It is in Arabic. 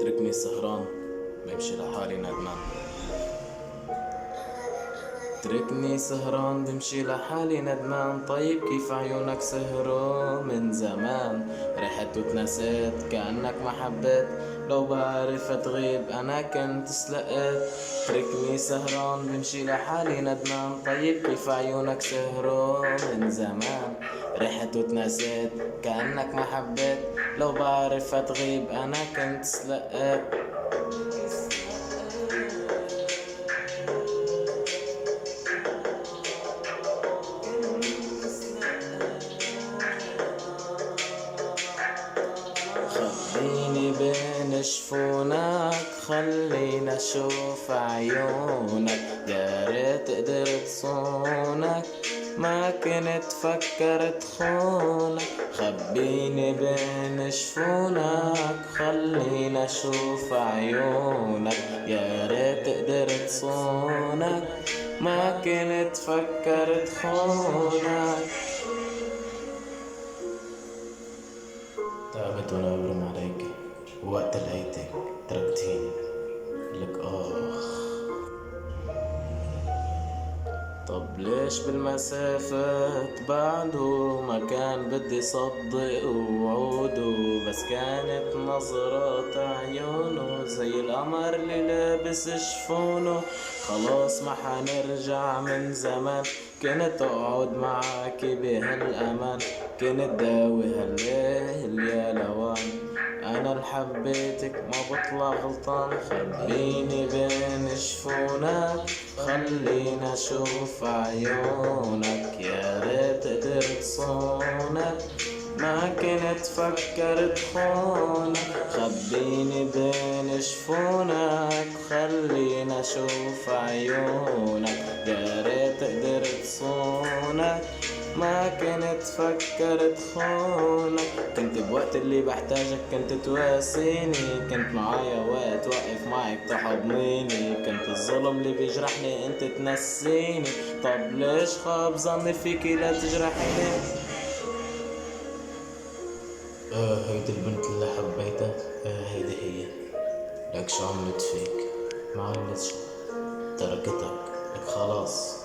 اتركني سهران بمشي لحالي ندمان. اتركني سهران بمشي لحالي ندمان. طيب كيف عيونك سهروا من زمان، رحت وتنسيت كأنك ما حبيت. لو بعرف تغيب أنا كنت سلقت. اتركني سهران بمشي لحالي ندمان. طيب كيف عيونك سهروا من زمان، رحت وتنسيت كأنك ما حبيت. لو بعرف تغيب أنا كنت سلقت. خبيني بين جفونك، خلينا اشوف عيونك. يا ريت قدرت صونك، ما كنت فكرت خونك. خبيني بين جفونك، خلينا اشوف عيونك. يا ريت قدرت صونك، ما كنت فكرت خونك. تعبت وانا ببرم عليك، ووقت لقيتك تركتيني لك طب ليش بالمسافات بعده، ما كان بدي صدق وعوده. بس كانت نظرات عيونه زي القمر اللي لابس جفونه. خلاص ما حنرجع من زمان، كنت اقعد معاكي بهالامان. كنت داوي هالليل يا لوان، انا اللي حبيتك ما بطلع غلطان. خبيني بين جفونك، خلينا اشوف عيونك. يا ريت قدرت صونك، ما كنت فكرت خونك. خبيني بين جفونك، خلينا اشوف عيونك. يا ريت قدرت صونك، ما كنت فكرت خونك. كنت بوقت اللي بحتاجك كنت تواسيني، كنت معايا وقت واقف معك تحضنيني. كنت الظلم اللي بيجرحني انت تنسيني. طب ليش خاب ظني فيكي لا تجرحيني. هيدي البنت اللي حبيتها، هيدي هي. لك شو عملت فيك؟ ما عملت شي، تركتك. لك خلاص